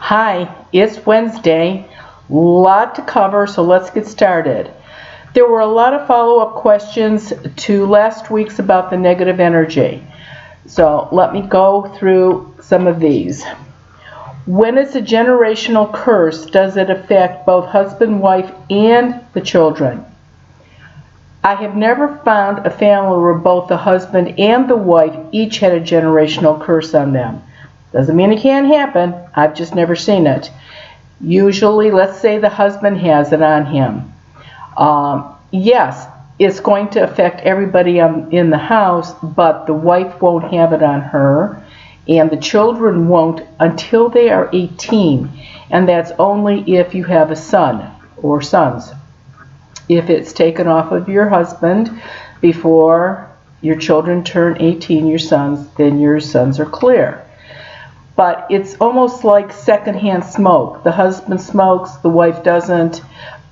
Hi, it's Wednesday. Lot to cover, so let's get started. There were a lot of follow-up questions to last week's about the negative energy. So let me go through some of these. When it's a generational curse, does it affect both husband, wife, and the children? I have never found a family where both the husband and the wife each had a generational curse on them. Doesn't mean it can't happen. I've just never seen it. Usually, let's say the husband has it on him. Yes, it's going to affect everybody in the house, but the wife won't have it on her, and the children won't until they are 18, and that's only if you have a son or sons. If it's taken off of your husband before your children turn 18, your sons, then your sons are clear. But it's almost like secondhand smoke. The husband smokes, the wife doesn't,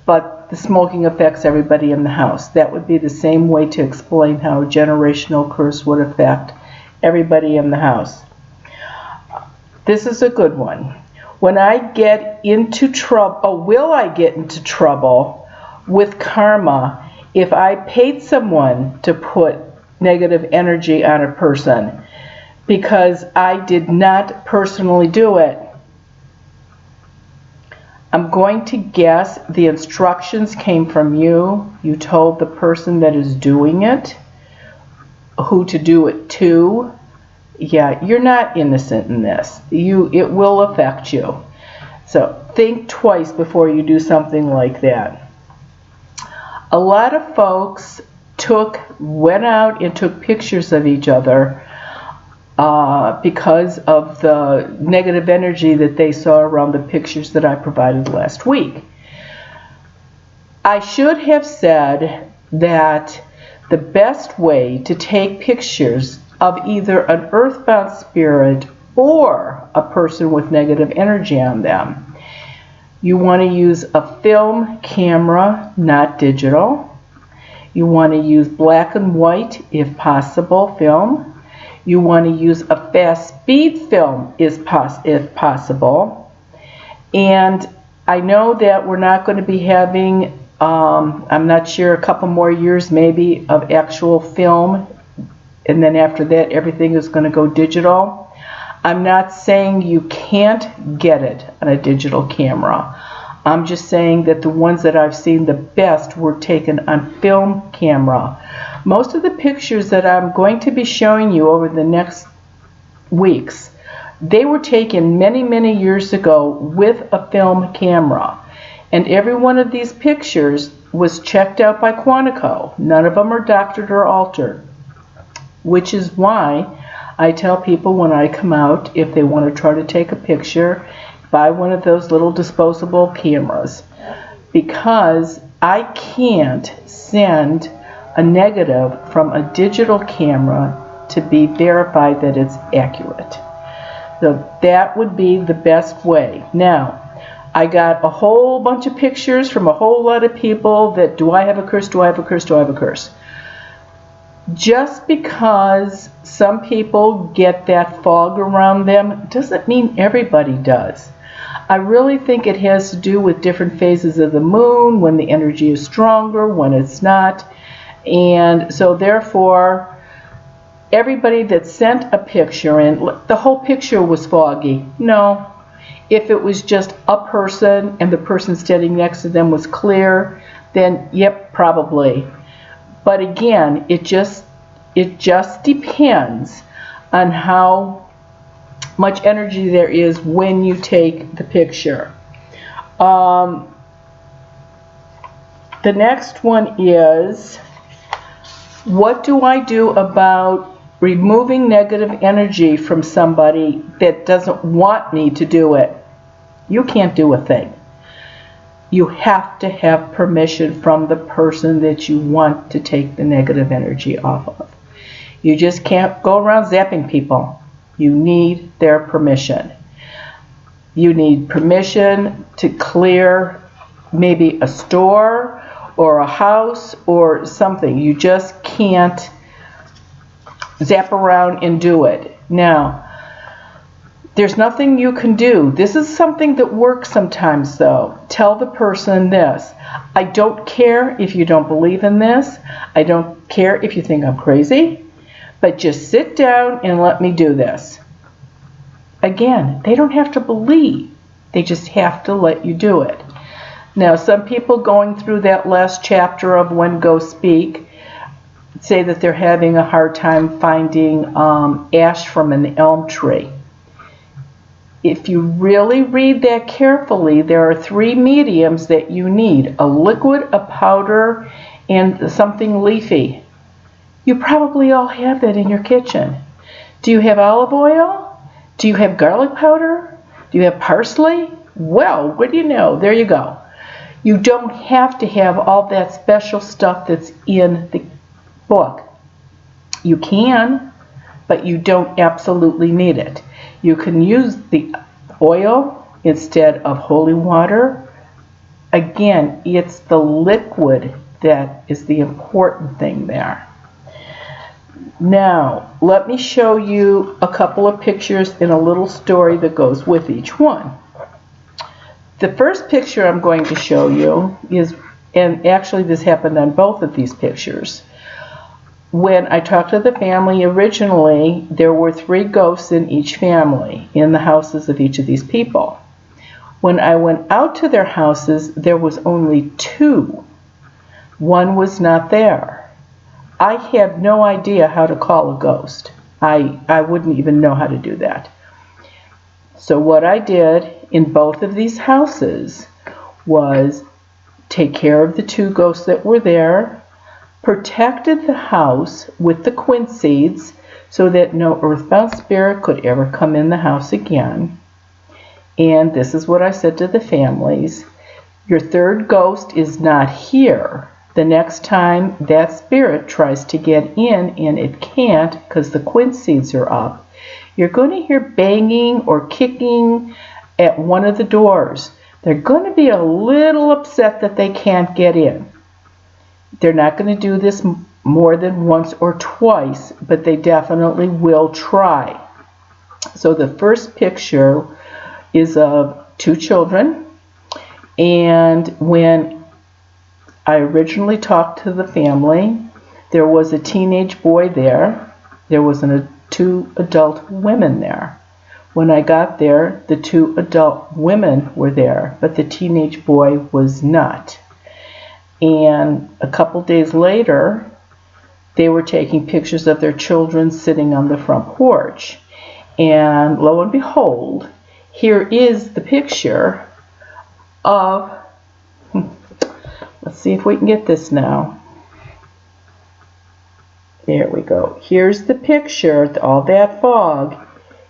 but the smoking affects everybody in the house. That would be the same way to explain how a generational curse would affect everybody in the house. This is a good one. When I get into trouble, will I get into trouble with karma if I paid someone to put negative energy on a person because I did not personally do it? I'm going to guess the instructions came from you. You told the person that is doing it who to do it to. Yeah, you're not innocent in this. It will affect you. So think twice before you do something like that. A lot of folks went out and took pictures of each other because of the negative energy that they saw around the pictures that I provided last week. I should have said that the best way to take pictures of either an earthbound spirit or a person with negative energy on them, you want to use a film camera, not digital. You want to use black and white, if possible, film. You want to use a fast speed film if possible. And I know that we're not going to be having, I'm not sure, a couple more years maybe of actual film. And then after that, everything is going to go digital. I'm not saying you can't get it on a digital camera. I'm just saying that the ones that I've seen the best were taken on film camera. Most of the pictures that I'm going to be showing you over the next weeks, they were taken many, many years ago with a film camera. And every one of these pictures was checked out by Quantico. None of them are doctored or altered, which is why I tell people when I come out, if they want to try to take a picture, buy one of those little disposable cameras, because I can't send a negative from a digital camera to be verified that it's accurate. So that would be the best way. Now, I got a whole bunch of pictures from a whole lot of people that, do I have a curse, do I have a curse, do I have a curse? Just because some people get that fog around them doesn't mean everybody does. I really think it has to do with different phases of the moon, when the energy is stronger, when it's not. And so therefore, everybody that sent a picture in, the whole picture was foggy. No. If it was just a person and the person standing next to them was clear, then yep, probably. But again, it just depends on how much energy there is when you take the picture. The next one is, what do I do about removing negative energy from somebody that doesn't want me to do it? You can't do a thing. You have to have permission from the person that you want to take the negative energy off of. You just can't go around zapping people. You need their permission. You need permission to clear maybe a store or a house or something. You just can't zap around and do it. Now, There's nothing you can do. This is something that works sometimes, though. Tell the person this. I don't care if you don't believe in this. I don't care if you think I'm crazy. But just sit down and let me do this. Again, they don't have to believe. They just have to let you do it. Now, some people going through that last chapter of When Ghosts Speak say that they're having a hard time finding ash from an elm tree. If you really read that carefully, there are 3 mediums that you need: a liquid, a powder, and something leafy. You probably all have that in your kitchen. Do you have olive oil? Do you have garlic powder? Do you have parsley? Well, what do you know? There you go. You don't have to have all that special stuff that's in the book. You can, but you don't absolutely need it. You can use the oil instead of holy water. Again, it's the liquid that is the important thing there. Now, let me show you a couple of pictures and a little story that goes with each one. The first picture I'm going to show you is, and actually this happened on both of these pictures. When I talked to the family originally, there were 3 ghosts in each family, in the houses of each of these people. When I went out to their houses, there was only 2. One was not there. I had no idea how to call a ghost. I wouldn't even know how to do that. So what I did in both of these houses was take care of the 2 ghosts that were there, protected the house with the quince seeds so that no earthbound spirit could ever come in the house again. And this is what I said to the families: your 3rd ghost is not here. The next time that spirit tries to get in, and it can't because the quince seeds are up, you're going to hear banging or kicking at one of the doors. They're going to be a little upset that they can't get in. They're not going to do this more than once or twice, but they definitely will try. So the first picture is of 2 children, and when I originally talked to the family, there was a teenage boy there. There was 2 adult women there. When I got there, the 2 adult women were there, but the teenage boy was not. And a couple days later, they were taking pictures of their children sitting on the front porch. And lo and behold, here is the picture of, let's see if we can get this now. There we go. Here's the picture. All that fog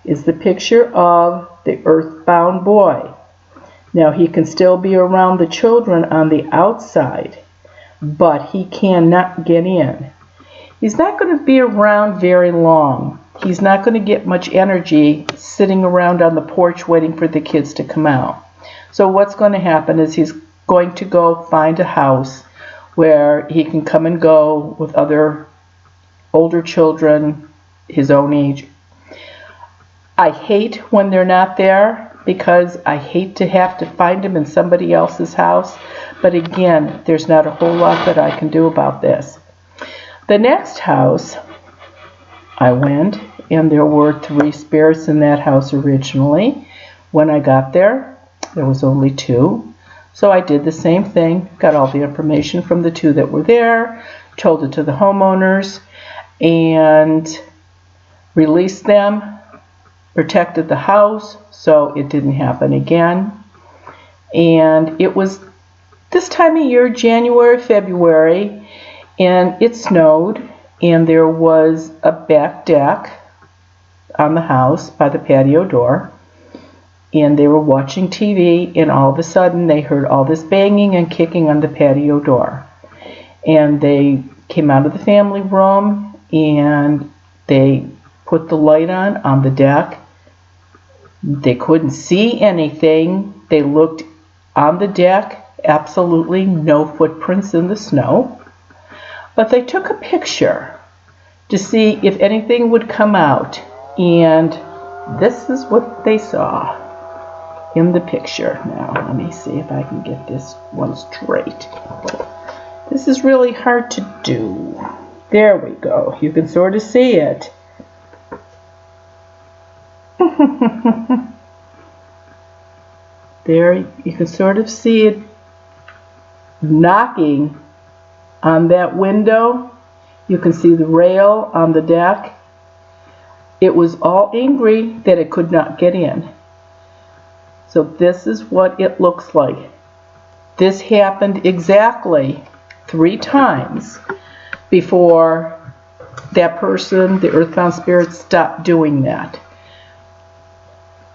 is the picture of the earthbound boy. Now, he can still be around the children on the outside, but he cannot get in. He's not going to be around very long. He's not going to get much energy sitting around on the porch waiting for the kids to come out. So what's going to happen is he's going to go find a house where he can come and go with other older children his own age. I hate when they're not there because I hate to have to find them in somebody else's house. But again, there's not a whole lot that I can do about this. The next house, I went, and there were 3 spirits in that house originally. When I got there, there was only 2. So I did the same thing, got all the information from the 2 that were there, told it to the homeowners, and released them, protected the house so it didn't happen again. And it was this time of year, January, February, and it snowed, and there was a back deck on the house by the patio door, and they were watching TV, and all of a sudden they heard all this banging and kicking on the patio door. And they came out of the family room, and they put the light on the deck. They couldn't see anything. They looked on the deck, absolutely no footprints in the snow. But they took a picture to see if anything would come out. And this is what they saw in the picture. Now, let me see if I can get this one straight. This is really hard to do. There we go. You can sort of see it. There, you can sort of see it knocking on that window. You can see the rail on the deck. It was all angry that it could not get in. So this is what it looks like. This happened exactly 3 times before that person, the earthbound spirit, stopped doing that.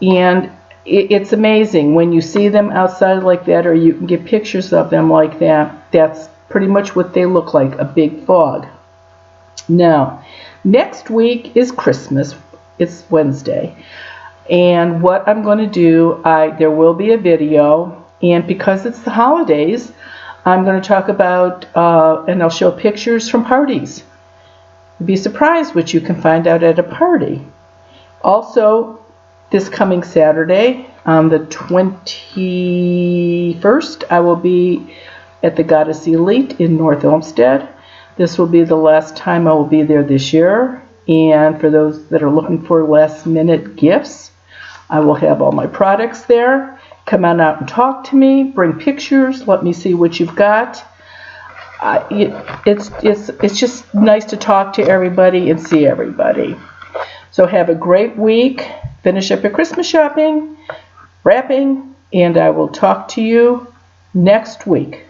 And it's amazing when you see them outside like that, or you can get pictures of them like that. That's pretty much what they look like, a big fog. Now, next week is Christmas. It's Wednesday. And what I'm going to do, there will be a video, and because it's the holidays, I'm going to talk about, and I'll show pictures from parties. You'd be surprised what you can find out at a party. Also, this coming Saturday, on the 21st, I will be at the Goddess Elite in North Olmsted. This will be the last time I will be there this year. And for those that are looking for last-minute gifts, I will have all my products there. Come on out and talk to me. Bring pictures. Let me see what you've got. It's just nice to talk to everybody and see everybody. So have a great week. Finish up your Christmas shopping, wrapping, and I will talk to you next week.